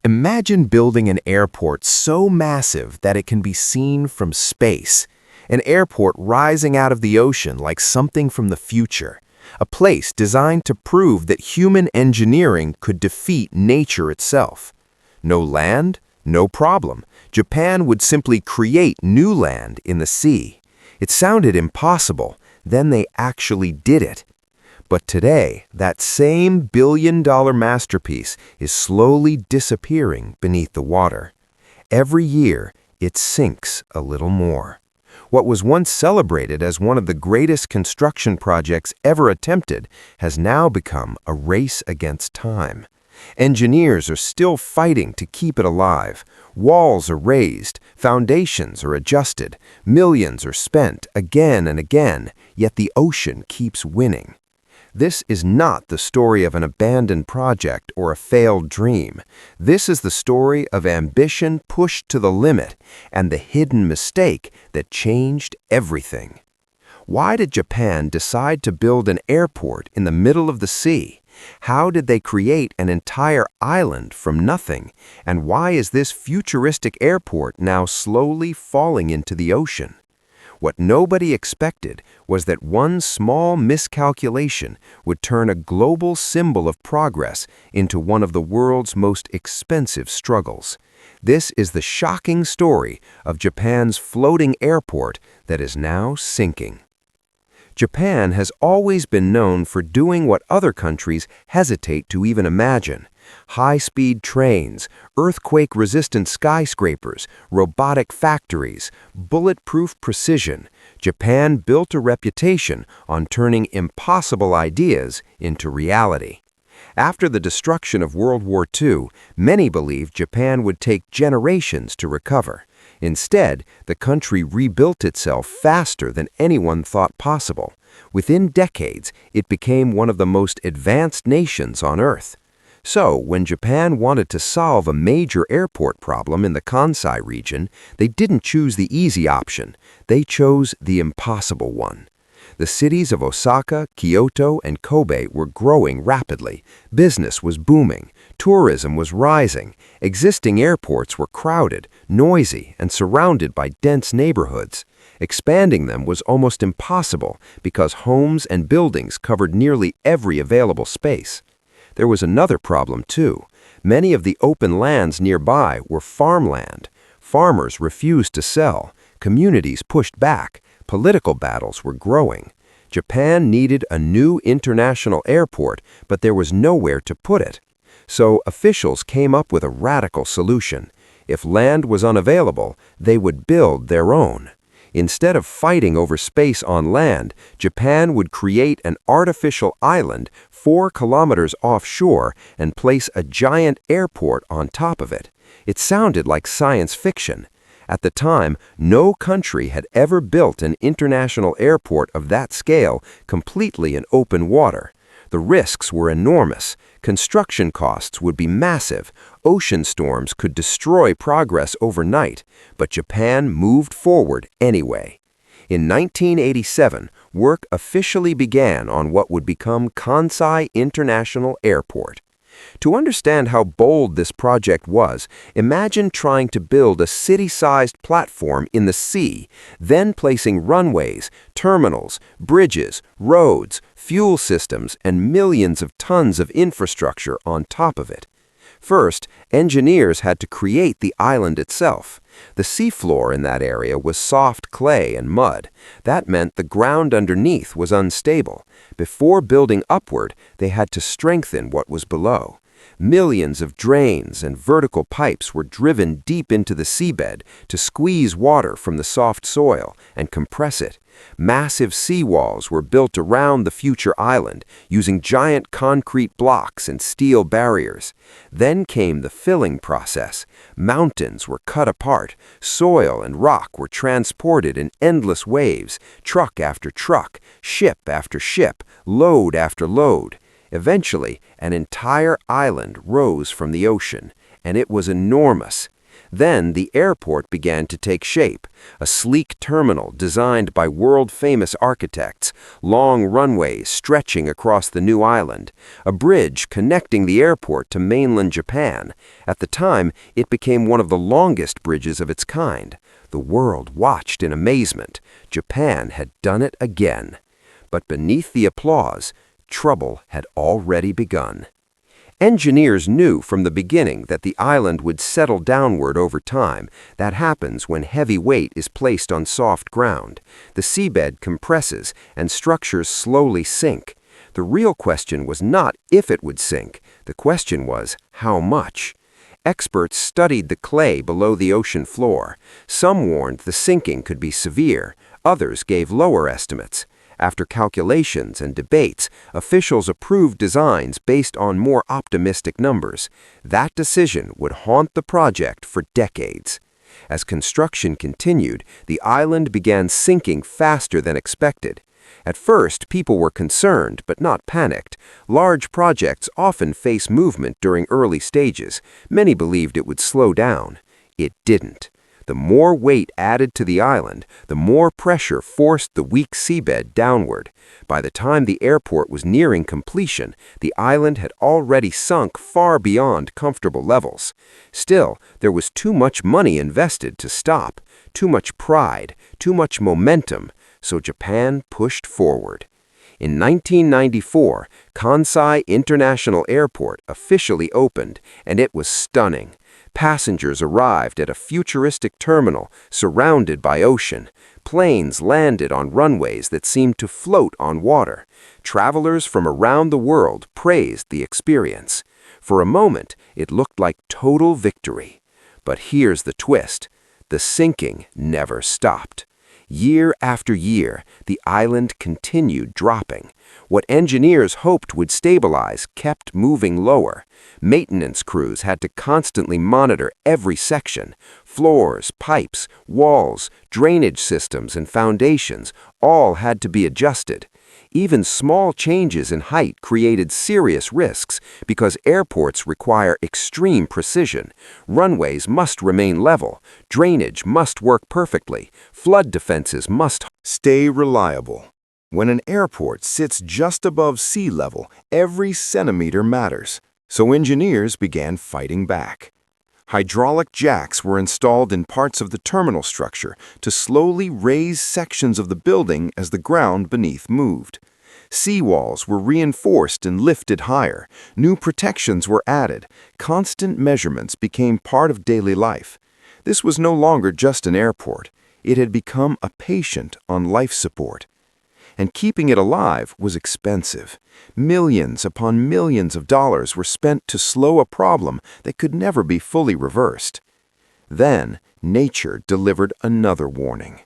Imagine building an airport so massive that it can be seen from space. An airport rising out of the ocean like something from the future. A place designed to prove that human engineering could defeat nature itself. No land? No problem. Japan would simply create new land in the sea. It sounded impossible. Then they actually did it. But today, that same billion-dollar masterpiece is slowly disappearing beneath the water. Every year, it sinks a little more. What was once celebrated as one of the greatest construction projects ever attempted has now become a race against time. Engineers are still fighting to keep it alive. Walls are raised, foundations are adjusted, millions are spent again and again, yet the ocean keeps winning. This is not the story of an abandoned project or a failed dream. This is the story of ambition pushed to the limit and the hidden mistake that changed everything. Why did Japan decide to build an airport in the middle of the sea? How did they create an entire island from nothing? And why is this futuristic airport now slowly falling into the ocean? What nobody expected was that one small miscalculation would turn a global symbol of progress into one of the world's most expensive struggles. This is the shocking story of Japan's floating airport that is now sinking. Japan has always been known for doing what other countries hesitate to even imagine. High-speed trains, earthquake-resistant skyscrapers, robotic factories, bulletproof precision. Japan built a reputation on turning impossible ideas into reality. After the destruction of World War II, many believed Japan would take generations to recover. Instead, the country rebuilt itself faster than anyone thought possible. Within decades, it became one of the most advanced nations on Earth. So, when Japan wanted to solve a major airport problem in the Kansai region, they didn't choose the easy option. They chose the impossible one. The cities of Osaka, Kyoto, and Kobe were growing rapidly. Business was booming. Tourism was rising. Existing airports were crowded, noisy, and surrounded by dense neighborhoods. Expanding them was almost impossible because homes and buildings covered nearly every available space. There was another problem, too. Many of the open lands nearby were farmland. Farmers refused to sell. Communities pushed back. Political battles were growing. Japan needed a new international airport, but there was nowhere to put it. So officials came up with a radical solution. If land was unavailable, they would build their own. Instead of fighting over space on land, Japan would create an artificial island 4 kilometers offshore and place a giant airport on top of it. It sounded like science fiction. At the time, no country had ever built an international airport of that scale completely in open water. The risks were enormous. Construction costs would be massive. Ocean storms could destroy progress overnight, but Japan moved forward anyway. In 1987, work officially began on what would become Kansai International Airport. To understand how bold this project was, imagine trying to build a city-sized platform in the sea, then placing runways, terminals, bridges, roads, fuel systems, and millions of tons of infrastructure on top of it. First, engineers had to create the island itself. The seafloor in that area was soft clay and mud. That meant the ground underneath was unstable. Before building upward, they had to strengthen what was below. Millions of drains and vertical pipes were driven deep into the seabed to squeeze water from the soft soil and compress it. Massive seawalls were built around the future island using giant concrete blocks and steel barriers. Then came the filling process. Mountains were cut apart. Soil and rock were transported in endless waves, truck after truck, ship after ship, load after load. Eventually, an entire island rose from the ocean, and it was enormous. Then the airport began to take shape, a sleek terminal designed by world-famous architects, long runways stretching across the new island, a bridge connecting the airport to mainland Japan. At the time, it became one of the longest bridges of its kind. The world watched in amazement. Japan had done it again. But beneath the applause, trouble had already begun. Engineers knew from the beginning that the island would settle downward over time. That happens when heavy weight is placed on soft ground. The seabed compresses and structures slowly sink. The real question was not if it would sink. The question was how much. Experts studied the clay below the ocean floor. Some warned the sinking could be severe. Others gave lower estimates. After calculations and debates, officials approved designs based on more optimistic numbers. That decision would haunt the project for decades. As construction continued, the island began sinking faster than expected. At first, people were concerned, but not panicked. Large projects often face movement during early stages. Many believed it would slow down. It didn't. The more weight added to the island, the more pressure forced the weak seabed downward. By the time the airport was nearing completion, the island had already sunk far beyond comfortable levels. Still, there was too much money invested to stop, too much pride, too much momentum, so Japan pushed forward. In 1994, Kansai International Airport officially opened, and it was stunning. Passengers arrived at a futuristic terminal surrounded by ocean. Planes landed on runways that seemed to float on water. Travelers from around the world praised the experience. For a moment, it looked like total victory. But here's the twist. The sinking never stopped. Year after year, the island continued dropping. What engineers hoped would stabilize kept moving lower. Maintenance crews had to constantly monitor every section. Floors, pipes, walls, drainage systems, and foundations all had to be adjusted. Even small changes in height created serious risks because airports require extreme precision. Runways must remain level, drainage must work perfectly, flood defenses must stay reliable. When an airport sits just above sea level, every centimeter matters. So engineers began fighting back. Hydraulic jacks were installed in parts of the terminal structure to slowly raise sections of the building as the ground beneath moved. Seawalls were reinforced and lifted higher. New protections were added. Constant measurements became part of daily life. This was no longer just an airport. It had become a patient on life support. And keeping it alive was expensive. Millions upon millions of dollars were spent to slow a problem that could never be fully reversed. Then, nature delivered another warning.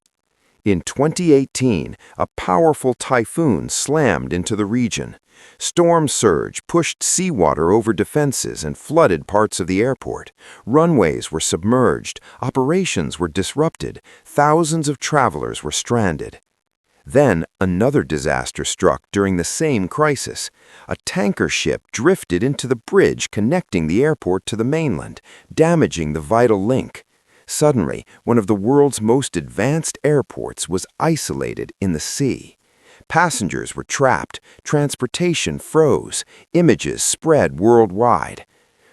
In 2018, a powerful typhoon slammed into the region. Storm surge pushed seawater over defenses and flooded parts of the airport. Runways were submerged, operations were disrupted, thousands of travelers were stranded. Then another disaster struck during the same crisis. A tanker ship drifted into the bridge connecting the airport to the mainland, damaging the vital link. Suddenly, one of the world's most advanced airports was isolated in the sea. Passengers were trapped, transportation froze, images spread worldwide.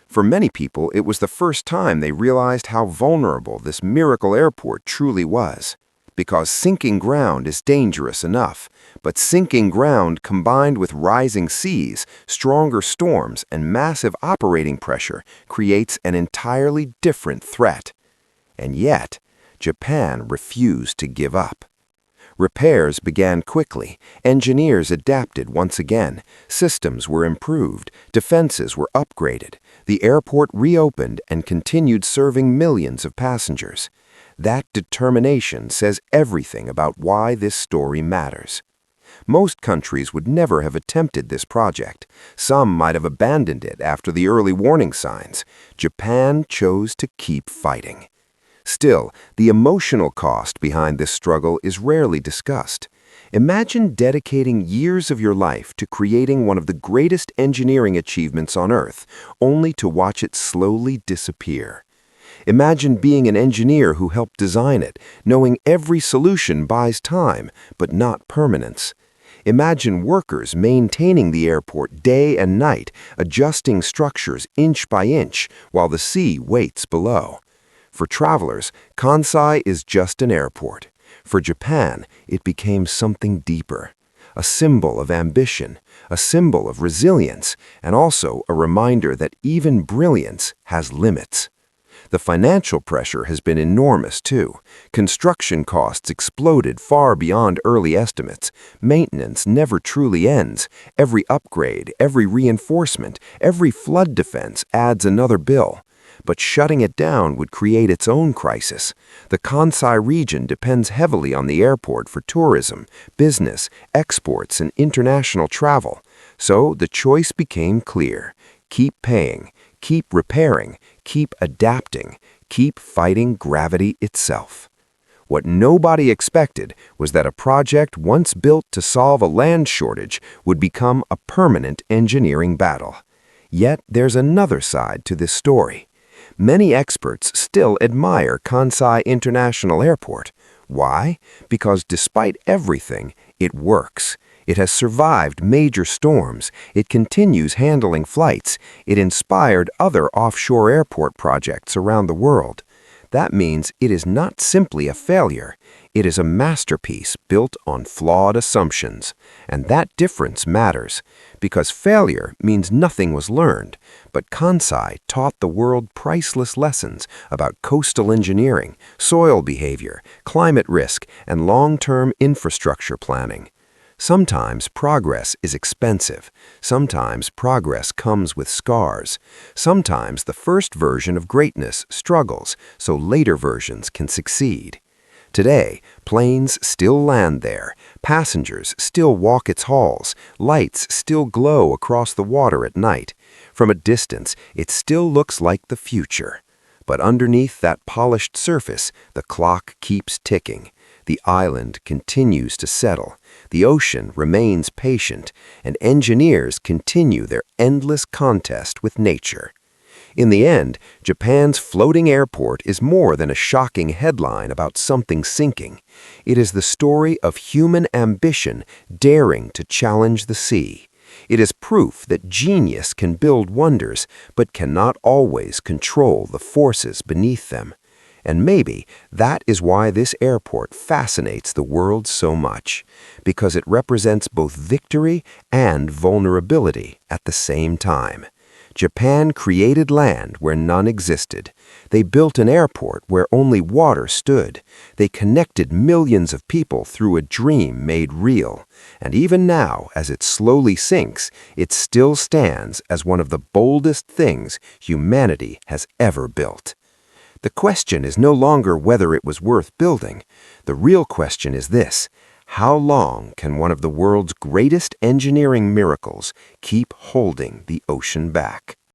For many people, it was the first time they realized how vulnerable this miracle airport truly was. Because sinking ground is dangerous enough, but sinking ground combined with rising seas, stronger storms, and massive operating pressure creates an entirely different threat. And yet, Japan refused to give up. Repairs began quickly, engineers adapted once again, systems were improved, defenses were upgraded, the airport reopened and continued serving millions of passengers. That determination says everything about why this story matters. Most countries would never have attempted this project. Some might have abandoned it after the early warning signs. Japan chose to keep fighting. Still, the emotional cost behind this struggle is rarely discussed. Imagine dedicating years of your life to creating one of the greatest engineering achievements on Earth, only to watch it slowly disappear. Imagine being an engineer who helped design it, knowing every solution buys time, but not permanence. Imagine workers maintaining the airport day and night, adjusting structures inch by inch while the sea waits below. For travelers, Kansai is just an airport. For Japan, it became something deeper. A symbol of ambition, a symbol of resilience, and also a reminder that even brilliance has limits. The financial pressure has been enormous, too. Construction costs exploded far beyond early estimates. Maintenance never truly ends. Every upgrade, every reinforcement, every flood defense adds another bill. But shutting it down would create its own crisis. The Kansai region depends heavily on the airport for tourism, business, exports, and international travel. So the choice became clear. Keep paying, keep repairing, keep adapting, keep fighting gravity itself. What nobody expected was that a project once built to solve a land shortage would become a permanent engineering battle. Yet there's another side to this story. Many experts still admire Kansai International Airport. Why? Because despite everything, it works. It has survived major storms. It continues handling flights. It inspired other offshore airport projects around the world. That means it is not simply a failure. It is a masterpiece built on flawed assumptions. And that difference matters, because failure means nothing was learned. But Kansai taught the world priceless lessons about coastal engineering, soil behavior, climate risk, and long-term infrastructure planning. Sometimes progress is expensive. Sometimes progress comes with scars. Sometimes the first version of greatness struggles, so later versions can succeed. Today, planes still land there, passengers still walk its halls, lights still glow across the water at night. From a distance, it still looks like the future. But underneath that polished surface, the clock keeps ticking. The island continues to settle, the ocean remains patient, and engineers continue their endless contest with nature. In the end, Japan's floating airport is more than a shocking headline about something sinking. It is the story of human ambition daring to challenge the sea. It is proof that genius can build wonders, but cannot always control the forces beneath them. And maybe that is why this airport fascinates the world so much, because it represents both victory and vulnerability at the same time. Japan created land where none existed. They built an airport where only water stood. They connected millions of people through a dream made real. And even now, as it slowly sinks, it still stands as one of the boldest things humanity has ever built. The question is no longer whether it was worth building. The real question is this: how long can one of the world's greatest engineering miracles keep holding the ocean back?